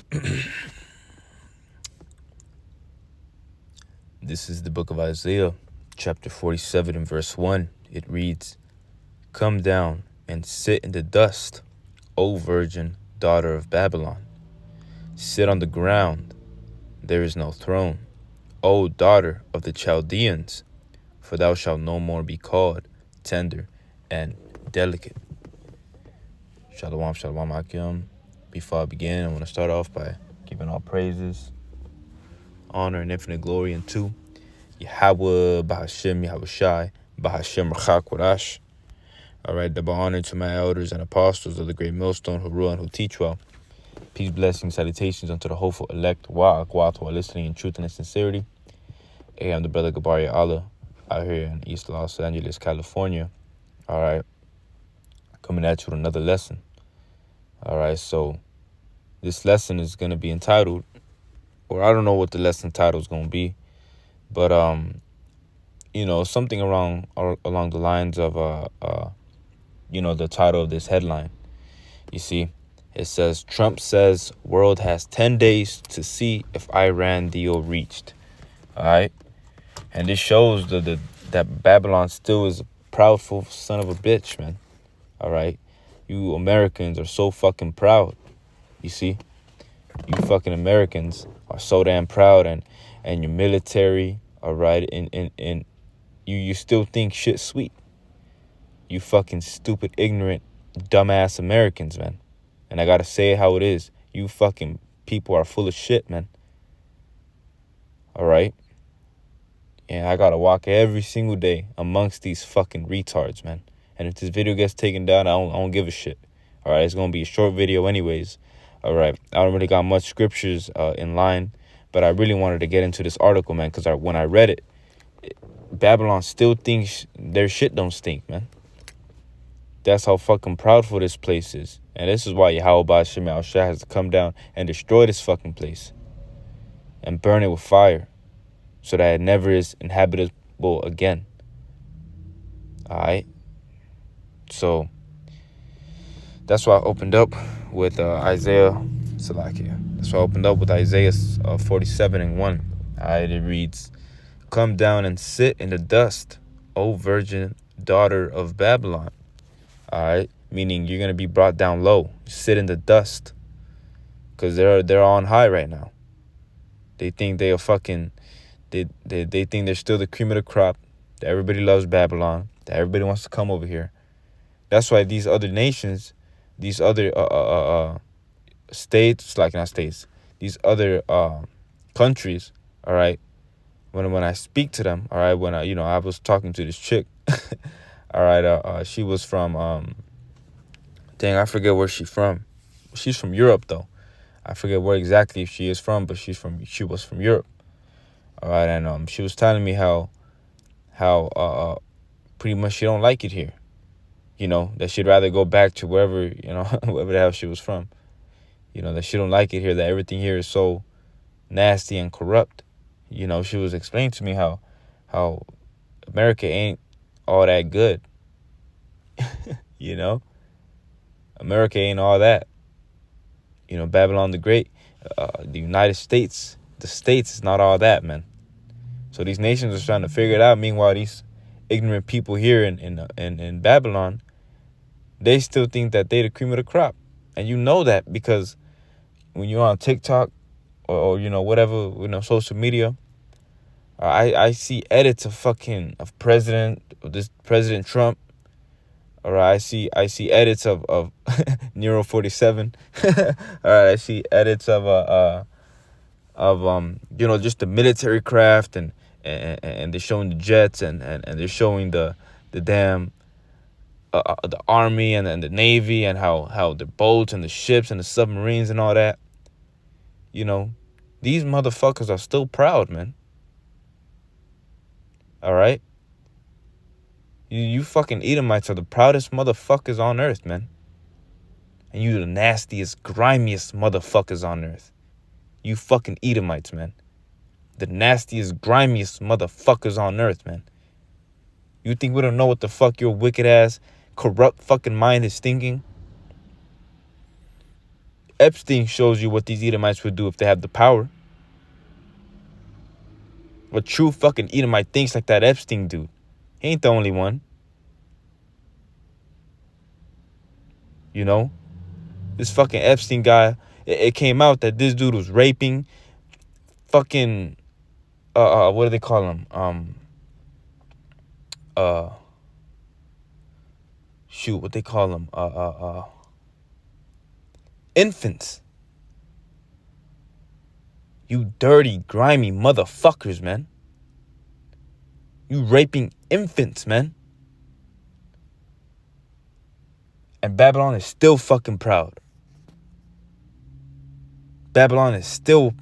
This is the book of Isaiah, chapter 47 and verse 1. It reads, "Come down and sit in the dust, O virgin daughter of Babylon. Sit on the ground, there is no throne, O daughter of the Chaldeans, for thou shalt no more be called tender and delicate." Shalom, shalom, Akim. Before I begin, I want to start off by giving all praises, honor, and infinite glory unto Yahweh, Bahashem, Yahushai, Bahashem, Rachakwadash. All right, double honor to my elders and apostles of the great millstone who rule and who teach well. Peace, blessings, salutations unto the hopeful elect, Wa'akwat, who are listening in truth and in sincerity. Hey, I'm the brother Gabaria Allah, out here in East Los Angeles, California. All right, coming at you with another lesson. All right, so this lesson is going to be entitled, or I don't know what the lesson title is going to be, but something along the lines of the title of this headline. You see, it says, Trump says world has 10 days to see if Iran deal reached. All right. And this shows that Babylon still is a proudful son of a bitch, man. All right. You Americans are so fucking proud. You see, you fucking Americans are so damn proud, and your military, all right, and you still think shit's sweet. You fucking stupid, ignorant, dumbass Americans, man. And I gotta say it how it is. You fucking people are full of shit, man. All right? And I gotta walk every single day amongst these fucking retards, man. And if this video gets taken down, I don't give a shit. All right? It's gonna be a short video anyways. All right? I don't really got much scriptures in line, but I really wanted to get into this article, man, because when I read it, Babylon still thinks their shit don't stink, man. That's how fucking proudful this place is. And this is why Yahweh Ba'ashem Yahushua has to come down and destroy this fucking place and burn it with fire so that it never is inhabitable again. Alright? So that's why I opened up with Isaiah Salakia. That's why I opened up with Isaiah 47 and 1. Alright, it reads, "Come down and sit in the dust, O virgin daughter of Babylon." All right, meaning you're gonna be brought down low, sit in the dust, because they're on high right now. They think they are fucking, they think they're still the cream of the crop. That everybody loves Babylon. That everybody wants to come over here. That's why these other nations, these other states, like not states, these other countries. All right, when I speak to them, all right, when I was talking to this chick. All right, she was from, I forget where she's from. She's from Europe, though. I forget where exactly she is from, but she was from Europe. All right, and she was telling me how pretty much she don't like it here. That she'd rather go back to wherever, wherever the hell she was from. That she don't like it here, that everything here is so nasty and corrupt. She was explaining to me how America ain't all that good. America ain't all that. Babylon the Great, the United States, the States is not all that, man. So these nations are trying to figure it out. Meanwhile, these ignorant people here in Babylon, they still think that they the cream of the crop. And you know that because when you're on TikTok or whatever, social media, I see edits of this President Trump. All right, I see edits of Nero 47. All right, I see edits of just the military craft and they're showing the jets and they're showing the damn the army and the navy and how the boats and the ships and the submarines and all that. These motherfuckers are still proud, man. All right. You fucking Edomites are the proudest motherfuckers on earth, man. And you the nastiest, grimiest motherfuckers on earth. You fucking Edomites, man. The nastiest, grimiest motherfuckers on earth, man. You think we don't know what the fuck your wicked ass, corrupt fucking mind is thinking? Epstein shows you what these Edomites would do if they had the power. A true fucking Edomite thinks like that Epstein dude. He ain't the only one. You know? This fucking Epstein guy, it came out that this dude was raping fucking, what do they call him? What they call them? Infants. You dirty, grimy motherfuckers, man. You raping infants, man. And Babylon is still fucking proud. Babylon is still...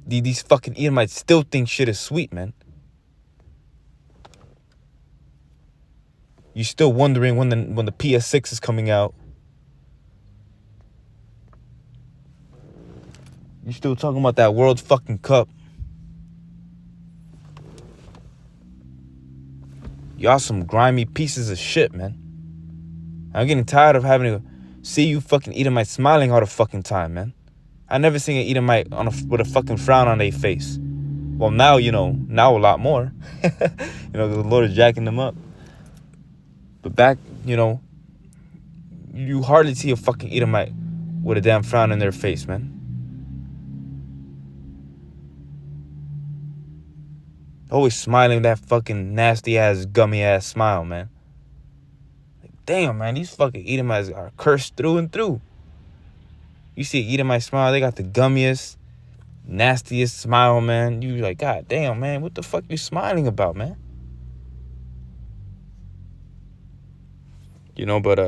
These fucking Edomites still think shit is sweet, man. You still wondering when the PS6 is coming out. You still talking about that World fucking Cup. Y'all some grimy pieces of shit, man. I'm getting tired of having to see you fucking Edomites smiling all the fucking time, man. I never seen an Edomite with a fucking frown on their face. Well, now, now a lot more. The Lord is jacking them up. But back, you hardly see a fucking Edomite with a damn frown in their face, man. Always smiling that fucking nasty-ass, gummy-ass smile, man. Like, damn, man, these fucking Edomites are cursed through and through. You see an Edomite smile, they got the gummiest, nastiest smile, man. You like, God damn, man, what the fuck you smiling about, man? But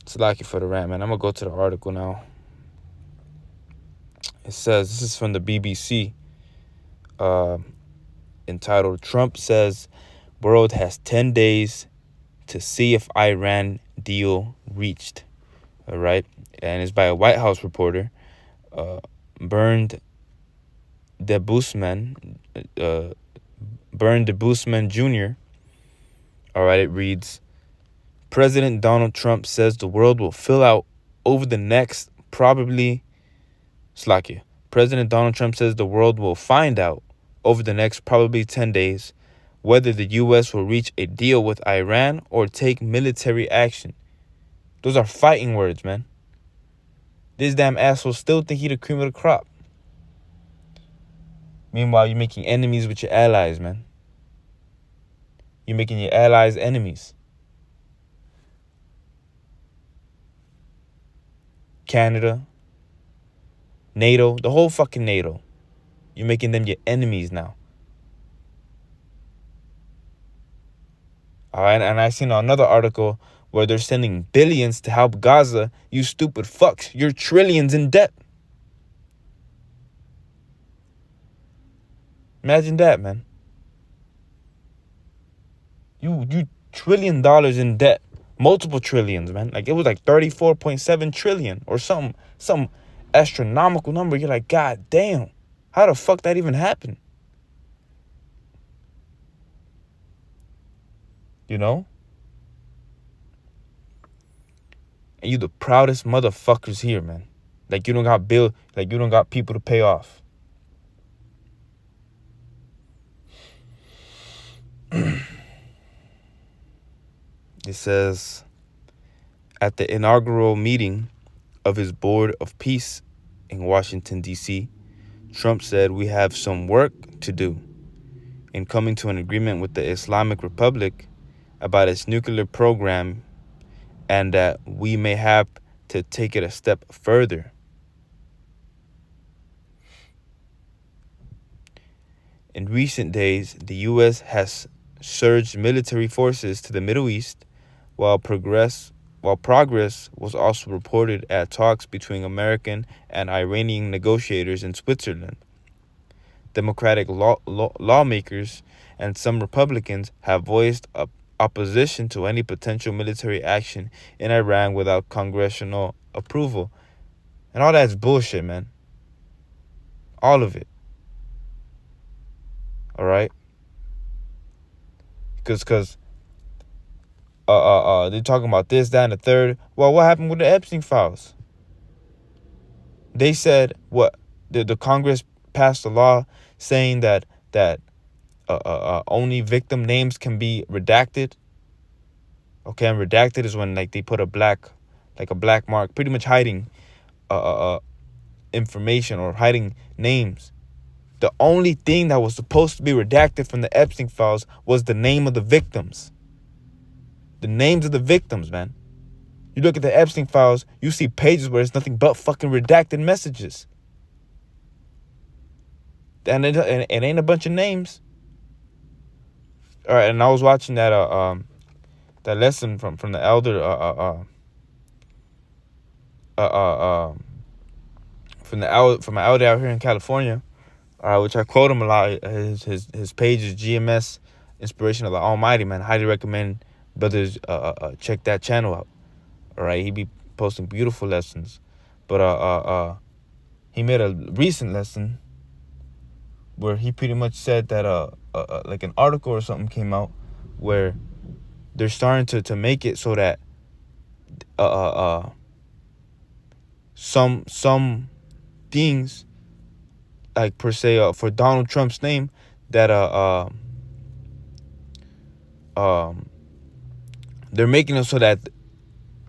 it's lucky for the rant, man. I'm going to go to the article now. It says, this is from the BBC, entitled, Trump says world has 10 days to see if Iran deal reached. All right. And it's by a White House reporter, Bernd Debusman Jr. All right. It reads, President Donald Trump says the world will fill out over the next President Donald Trump says the world will find out over the next probably 10 days whether the U.S. will reach a deal with Iran or take military action. Those are fighting words, man. This damn asshole still think he the cream of the crop. Meanwhile, you're making enemies with your allies, man. You're making your allies enemies. Canada, NATO, the whole fucking NATO. You're making them your enemies now. All right, and I seen another article where they're sending billions to help Gaza. You stupid fucks. You're trillions in debt. Imagine that, man. You $1 trillion in debt. Multiple trillions, man. Like, it was like 34.7 trillion or some astronomical number. You're like, God damn. How the fuck that even happened? And you the proudest motherfuckers here, man. Like, you don't got people to pay off. It says, at the inaugural meeting of his Board of Peace in Washington, D.C., Trump said we have some work to do in coming to an agreement with the Islamic Republic about its nuclear program, and that we may have to take it a step further. In recent days, the U.S. has surged military forces to the Middle East, while progress was also reported at talks between American and Iranian negotiators in Switzerland. Democratic lawmakers and some Republicans have voiced opposition to any potential military action in Iran without congressional approval. And all that's bullshit, man. All of it. All right? Because they're talking about this, that, and the third. Well, what happened with the Epstein files? They said what the Congress passed a law saying that only victim names can be redacted. Okay, and redacted is when like they put a black mark, pretty much hiding information or hiding names. The only thing that was supposed to be redacted from the Epstein files was the name of the victims. The names of the victims, man. You look at the Epstein files, you see pages where it's nothing but fucking redacted messages. And it ain't a bunch of names. All right, and I was watching that lesson from the elder from an elder out here in California, which I quote him a lot. His page is GMS Inspiration of the Almighty, man. Highly recommend brothers check that channel out. All right, he be posting beautiful lessons, but he made a recent lesson where he pretty much said that like an article or something came out where they're starting to make it so that some things, like per se for Donald Trump's name, that they're making it so that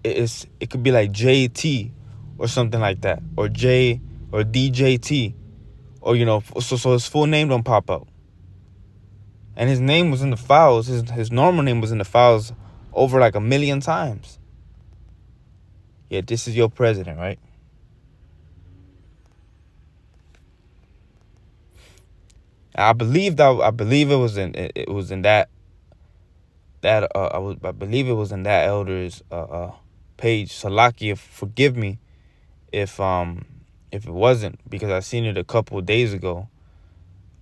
it could be like JT or something like that, or J or DJT, or so his full name don't pop out. And his name was in the files. His normal name was in the files over like 1 million times. Yeah, this is your president, right? I believe it was in that I believe it was in that elder's page. Salakia, forgive me if it wasn't, because I seen it a couple of days ago.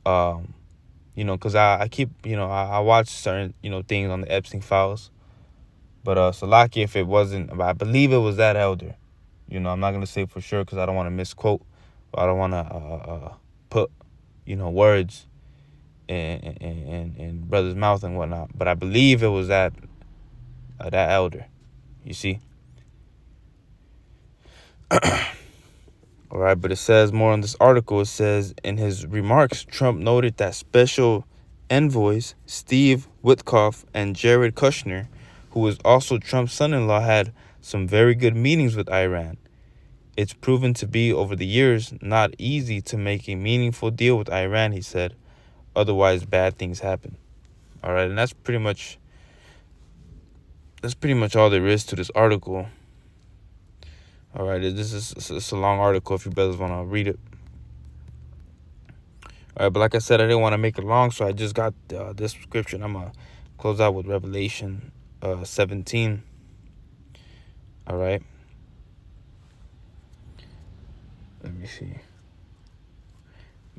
Because I keep, I watch certain, things on the Epstein files. But Salakia, if it wasn't, I believe it was that elder. I'm not going to say for sure because I don't want to misquote. I don't want to put, words in brother's mouth and whatnot. But I believe it was that elder. You see? All right, but it says more on this article. It says, in his remarks, Trump noted that special envoys Steve Witkoff and Jared Kushner, who is also Trump's son-in-law, had some very good meetings with Iran. It's proven to be, over the years, not easy to make a meaningful deal with Iran, he said. Otherwise, bad things happen. All right, and that's pretty much all there is to this article. All right, it's a long article if you brothers want to read it. All right, but like I said, I didn't want to make it long, so I just got this scripture. I'm going to close out with Revelation 17. All right. Let me see.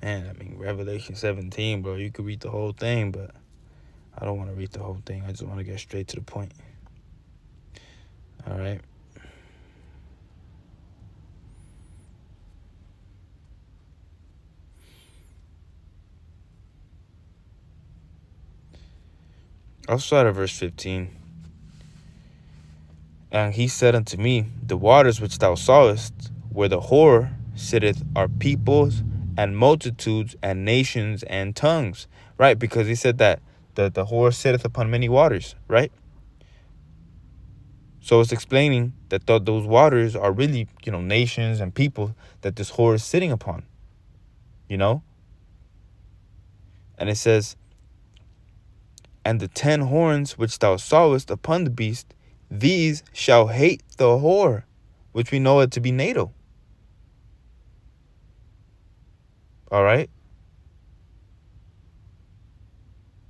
Man, Revelation 17, bro, you could read the whole thing, but I don't want to read the whole thing. I just want to get straight to the point. All right. I'll start at verse 15. And he said unto me, the waters which thou sawest, where the whore sitteth, are peoples and multitudes and nations and tongues. Right? Because he said that the whore sitteth upon many waters. Right? So it's explaining that those waters are really, nations and people that this whore is sitting upon. And it says, and the 10 horns which thou sawest upon the beast, these shall hate the whore, which we know it to be NATO. All right?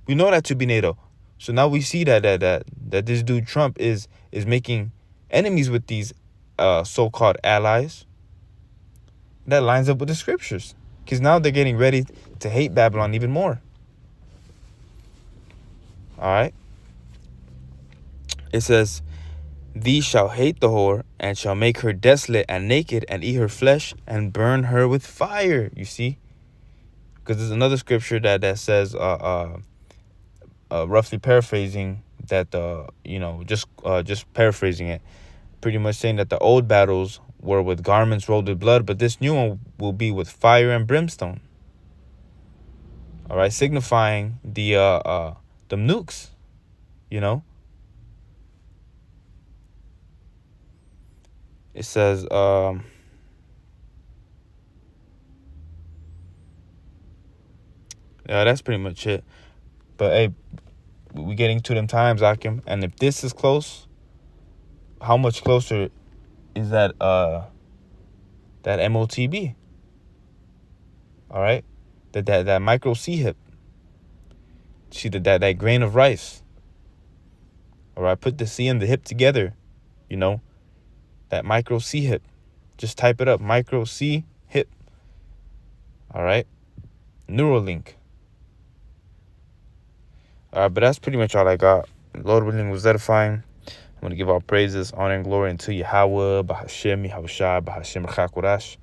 We know that to be NATO. So now we see that this dude Trump is making enemies with these so-called allies. That lines up with the scriptures. Because now they're getting ready to hate Babylon even more. All right? It says, these shall hate the whore, and shall make her desolate and naked, and eat her flesh, and burn her with fire. You see? Because there's another scripture that says, roughly paraphrasing that, just paraphrasing it, pretty much saying that the old battles were with garments rolled with blood, but this new one will be with fire and brimstone. All right, signifying the nukes, you know. It says yeah, that's pretty much it. But hey, we getting to them times, Akim, and if this is close, how much closer is that MOTB? All right, that micro C hip. See that grain of rice. All right, put the C and the hip together. You know, that micro C hip. Just type it up, micro C hip. All right, Neuralink. All right, but that's pretty much all I got. Lord willing, was edifying. I'm going to give all praises, honor, and glory unto Yahweh, Bahashem, Yahushua, Bahashem, Chakorash.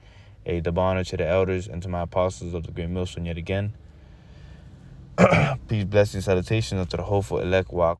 A double honor to the elders and to my apostles of the great millstone yet again. Peace, blessings, salutations unto the hopeful elect walk.